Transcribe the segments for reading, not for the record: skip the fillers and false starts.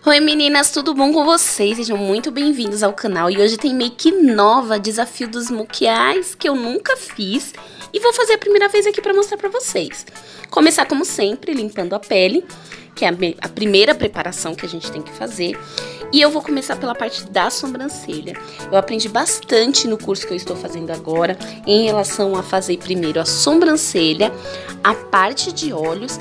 Oi meninas, tudo bom com vocês? Sejam muito bem-vindos ao canal. E hoje tem make nova, desafio dos Smokey Eyes, que eu nunca fiz. E vou fazer a primeira vez aqui pra mostrar pra vocês. Começar como sempre, limpando a pele, que é a primeira preparação que a gente tem que fazer. E eu vou começar pela parte da sobrancelha. Eu aprendi bastante no curso que eu estou fazendo agora, em relação a fazer primeiro a sobrancelha, a parte de olhos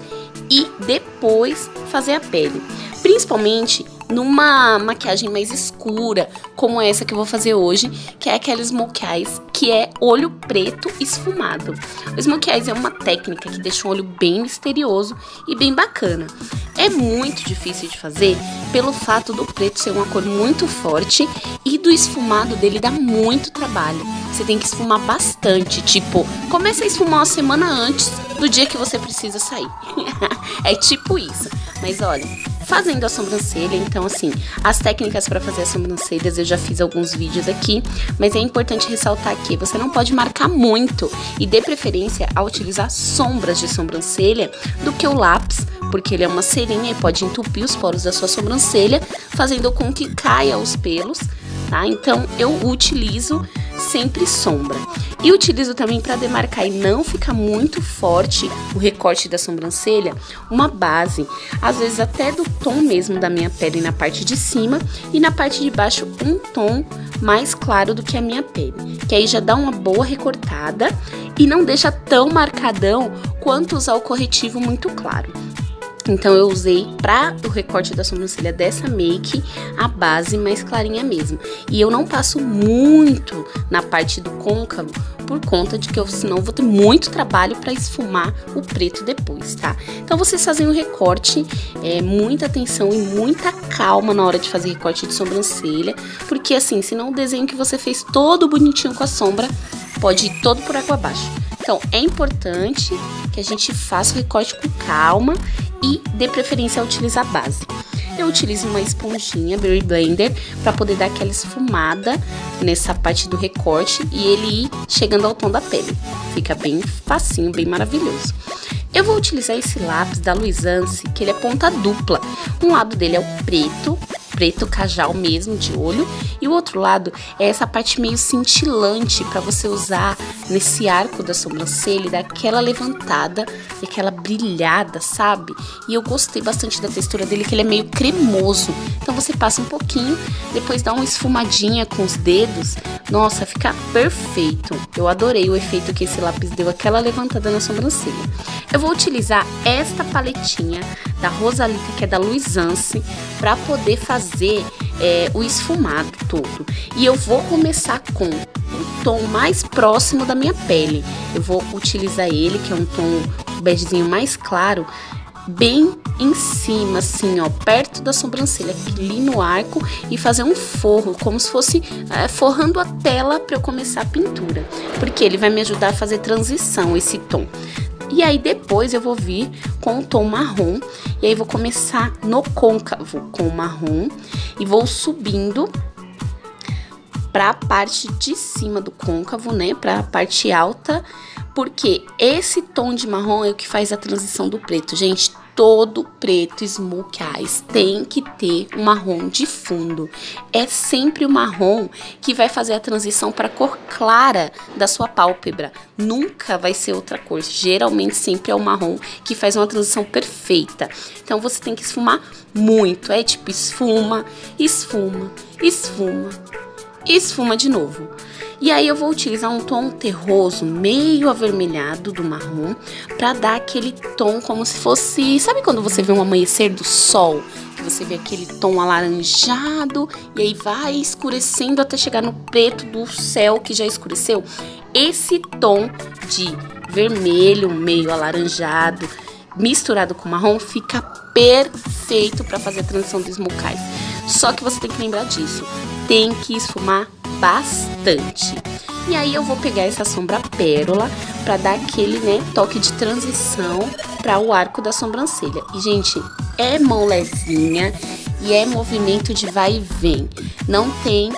e depois fazer a pele. Principalmente numa maquiagem mais escura, como essa que eu vou fazer hoje, que é aquela Smokey Eyes, que é olho preto esfumado. O Smokey Eyes é uma técnica que deixa o olho bem misterioso e bem bacana. É muito difícil de fazer pelo fato do preto ser uma cor muito forte e do esfumado dele dá muito trabalho. Você tem que esfumar bastante, tipo, começa a esfumar uma semana antes do dia que você precisa sair. É tipo isso. Mas olha, fazendo a sobrancelha, então assim, as técnicas para fazer as sobrancelhas eu já fiz alguns vídeos aqui, mas é importante ressaltar que você não pode marcar muito e dê preferência a utilizar sombras de sobrancelha do que o lápis, porque ele é uma cerinha e pode entupir os poros da sua sobrancelha, fazendo com que caia os pelos, tá? Então eu utilizo sempre sombra. E utilizo também para demarcar e não ficar muito forte o recorte da sobrancelha, uma base, às vezes até do tom mesmo da minha pele na parte de cima e na parte de baixo um tom mais claro do que a minha pele, que aí já dá uma boa recortada e não deixa tão marcadão quanto usar o corretivo muito claro. Então eu usei para o recorte da sobrancelha dessa make a base mais clarinha mesmo. E eu não passo muito na parte do côncavo por conta de que senão eu vou ter muito trabalho para esfumar o preto depois, tá? Então vocês fazem o recorte, muita atenção e muita calma na hora de fazer recorte de sobrancelha, porque assim, senão o desenho que você fez todo bonitinho com a sombra pode ir todo por água abaixo. Então é importante que a gente faça o recorte com calma e dê preferência a utilizar a base. Eu utilizo uma esponjinha Beauty Blender para poder dar aquela esfumada nessa parte do recorte e ele ir chegando ao tom da pele. Fica bem facinho, bem maravilhoso. Eu vou utilizar esse lápis da Luisance, que ele é ponta dupla. Um lado dele é o preto cajal mesmo de olho, e o outro lado é essa parte meio cintilante para você usar nesse arco da sobrancelha e dar aquela levantada e aquela brilhada, sabe? E eu gostei bastante da textura dele, que ele é meio cremoso. Então você passa um pouquinho, depois dá uma esfumadinha com os dedos. Nossa, fica perfeito. Eu adorei o efeito que esse lápis deu, aquela levantada na sobrancelha. Eu vou utilizar esta paletinha da Rosalita, que é da Luisance, para poder fazer o esfumado todo. E eu vou começar com o tom mais próximo da minha pele. Eu vou utilizar ele, que é um tom begezinho mais claro, bem em cima, assim, ó, perto da sobrancelha, ali no arco, e fazer um forro, como se fosse forrando a tela para eu começar a pintura, porque ele vai me ajudar a fazer transição, esse tom. E aí depois eu vou vir com o tom marrom, e aí vou começar no côncavo com o marrom, e vou subindo para a parte de cima do côncavo, né, para a parte alta, porque esse tom de marrom é o que faz a transição do preto. Gente, todo preto Smokey Eyes tem que ter um marrom de fundo. É sempre o marrom que vai fazer a transição para a cor clara da sua pálpebra. Nunca vai ser outra cor. Geralmente sempre é o marrom que faz uma transição perfeita. Então você tem que esfumar muito. É tipo esfuma, esfuma, esfuma, esfuma de novo. E aí eu vou utilizar um tom terroso, meio avermelhado do marrom, pra dar aquele tom como se fosse... Sabe quando você vê um amanhecer do sol? Que você vê aquele tom alaranjado e aí vai escurecendo até chegar no preto do céu que já escureceu? Esse tom de vermelho, meio alaranjado, misturado com marrom, fica perfeito pra fazer a transição do Smokey Eyes. Só que você tem que lembrar disso. Tem que esfumar bastante. E aí eu vou pegar essa sombra pérola para dar aquele, né, toque de transição para o arco da sobrancelha. E gente, é mão levinha e é movimento de vai e vem. Não tem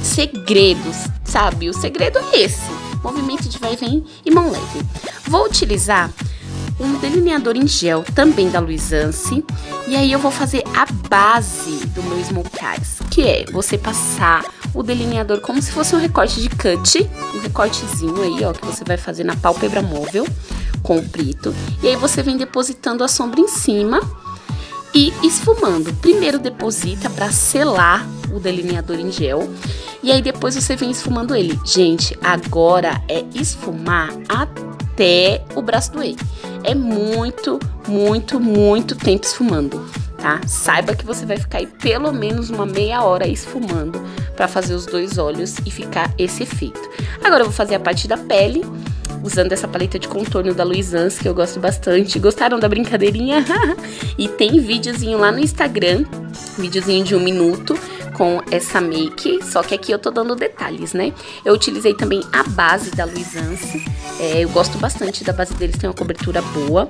segredos, sabe? O segredo é esse, movimento de vai e vem e mão leve. Vou utilizar um delineador em gel, também da Luisance. E aí eu vou fazer a base do meu Smokey Eyes, que é você passar o delineador como se fosse um recorte de cut, um recortezinho aí, ó, que você vai fazer na pálpebra móvel com o preto. E aí você vem depositando a sombra em cima e esfumando. Primeiro deposita para selar o delineador em gel. E aí depois você vem esfumando ele. Gente, agora é esfumar até o braço doer. É muito, muito, muito tempo esfumando, tá? Saiba que você vai ficar aí pelo menos uma meia hora esfumando para fazer os dois olhos e ficar esse efeito. Agora eu vou fazer a parte da pele, usando essa paleta de contorno da Luisance, que eu gosto bastante. Gostaram da brincadeirinha? E tem videozinho lá no Instagram, videozinho de 1 minuto, com essa make, só que aqui eu tô dando detalhes, né? Eu utilizei também a base da Luisance, eu gosto bastante da base deles, tem uma cobertura boa.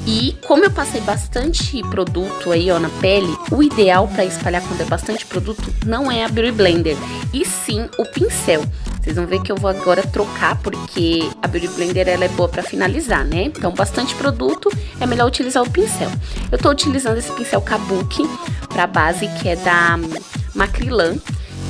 E como eu passei bastante produto aí, ó, na pele, o ideal pra espalhar quando é bastante produto não é a Beauty Blender, e sim o pincel. Vocês vão ver que eu vou agora trocar, porque a Beauty Blender ela é boa pra finalizar, né? Então, bastante produto, é melhor utilizar o pincel. Eu tô utilizando esse pincel Kabuki pra base, que é da Macrylan.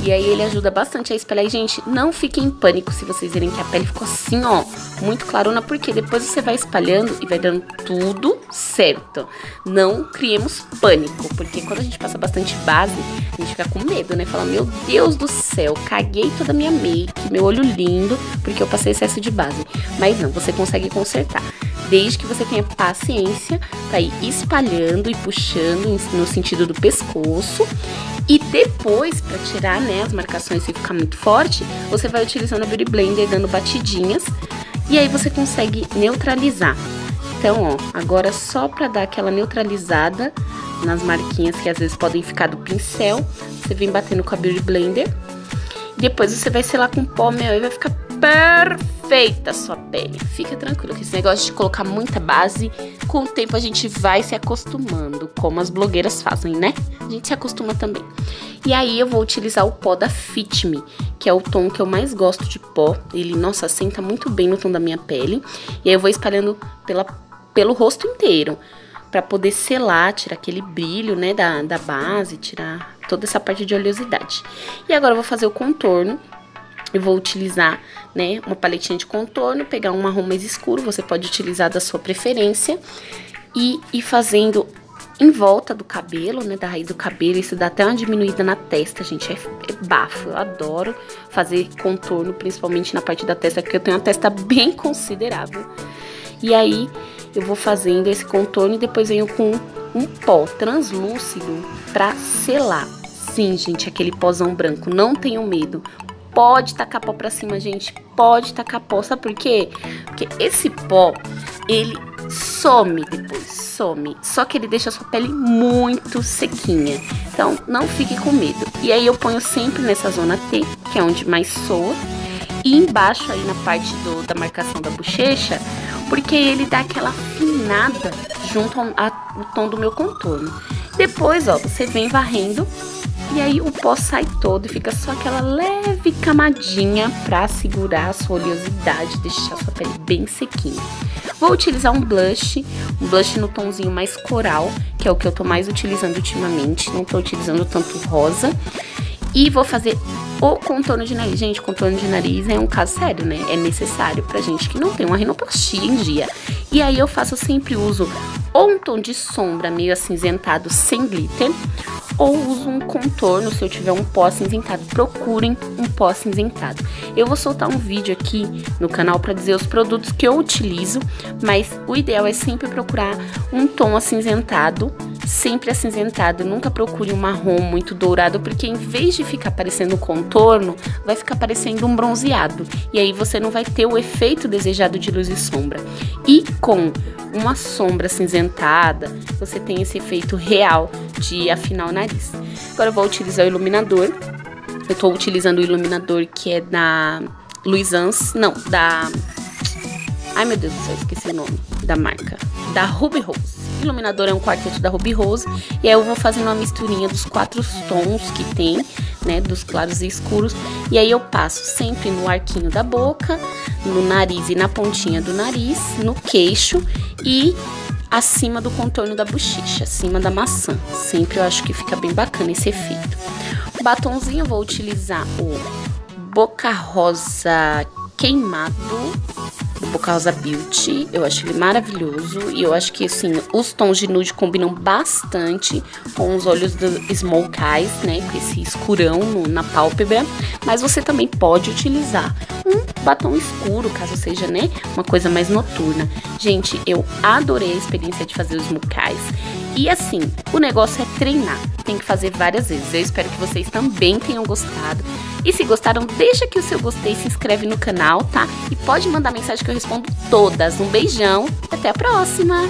E aí ele ajuda bastante a espalhar. E, gente, não fiquem em pânico se vocês verem que a pele ficou assim, ó, muito clarona, porque depois você vai espalhando e vai dando tudo certo. Não criemos pânico, porque quando a gente passa bastante base, a gente fica com medo, né? Fala, meu Deus do céu, caguei toda a minha make, meu olho lindo, porque eu passei excesso de base. Mas não, você consegue consertar. Desde que você tenha paciência pra ir espalhando e puxando no sentido do pescoço. E depois, pra tirar, né, as marcações e ficar muito forte, você vai utilizando a Beauty Blender, dando batidinhas. E aí você consegue neutralizar. Então, ó, agora só pra dar aquela neutralizada nas marquinhas que às vezes podem ficar do pincel, você vem batendo com a Beauty Blender. Depois você vai selar com pó, meu, e vai ficar perfeita a sua pele. Fica tranquilo, que esse negócio de colocar muita base, com o tempo a gente vai se acostumando, como as blogueiras fazem, né? A gente se acostuma também. E aí eu vou utilizar o pó da Fit Me, que é o tom que eu mais gosto de pó. Ele, nossa, senta muito bem no tom da minha pele. E aí eu vou espalhando pelo rosto inteiro, pra poder selar, tirar aquele brilho, né, da base, tirar toda essa parte de oleosidade. E agora eu vou fazer o contorno. Eu vou utilizar, né, uma paletinha de contorno, pegar um marrom mais escuro, você pode utilizar da sua preferência, e ir fazendo em volta do cabelo, né, da raiz do cabelo. Isso dá até uma diminuída na testa, gente, é bafo. Eu adoro fazer contorno, principalmente na parte da testa, porque eu tenho uma testa bem considerável. E aí eu vou fazendo esse contorno e depois venho com um pó translúcido pra selar. Sim, gente, aquele pózão branco, não tenham medo. Pode tacar pó pra cima, gente, pode tacar pó. Sabe por quê? Porque esse pó, ele some depois, some. Só que ele deixa a sua pele muito sequinha. Então, não fique com medo. E aí eu ponho sempre nessa zona T, que é onde mais soa. E embaixo aí na parte da marcação da bochecha, porque ele dá aquela afinada junto ao tom do meu contorno. Depois, ó, você vem varrendo. E aí o pó sai todo e fica só aquela leve camadinha pra segurar a sua oleosidade, deixar a sua pele bem sequinha. Vou utilizar um blush no tomzinho mais coral, que é o que eu tô mais utilizando ultimamente, não tô utilizando tanto rosa. E vou fazer o contorno de nariz. Gente, contorno de nariz é um caso sério, né? É necessário pra gente que não tem uma rinoplastia em dia. E aí eu sempre uso ou um tom de sombra meio acinzentado sem glitter, ou uso um contorno, se eu tiver um pó acinzentado. Procurem um pó acinzentado. Eu vou soltar um vídeo aqui no canal para dizer os produtos que eu utilizo, mas o ideal é sempre procurar um tom acinzentado, sempre acinzentado. Nunca procure um marrom muito dourado, porque em vez de ficar parecendo um contorno, vai ficar parecendo um bronzeado. E aí você não vai ter o efeito desejado de luz e sombra. E com uma sombra acinzentada, você tem esse efeito real de afinar o nariz. Agora eu vou utilizar o iluminador. Eu tô utilizando o iluminador que é da Luisance, não, da... Ai, meu Deus do céu, esqueci o nome da marca. Da Ruby Rose. O iluminador é um quarteto da Ruby Rose. E aí eu vou fazendo uma misturinha dos 4 tons que tem, né, dos claros e escuros. E aí eu passo sempre no arquinho da boca, no nariz e na pontinha do nariz, no queixo e acima do contorno da bochecha, acima da maçã. Sempre eu acho que fica bem bacana esse efeito. O batonzinho eu vou utilizar o Boca Rosa Queimado, do Boca Rosa Beauty. Eu acho ele maravilhoso e eu acho que, assim, os tons de nude combinam bastante com os olhos do Smoke Eyes, né, com esse escurão na pálpebra. Mas você também pode utilizar um batom escuro, caso seja, né, uma coisa mais noturna. Gente, eu adorei a experiência de fazer os Smoke Eyes. E assim, o negócio é treinar, tem que fazer várias vezes. Eu espero que vocês também tenham gostado. E se gostaram, deixa aqui o seu gostei, se inscreve no canal, tá? E pode mandar mensagem que eu respondo todas. Um beijão, até a próxima!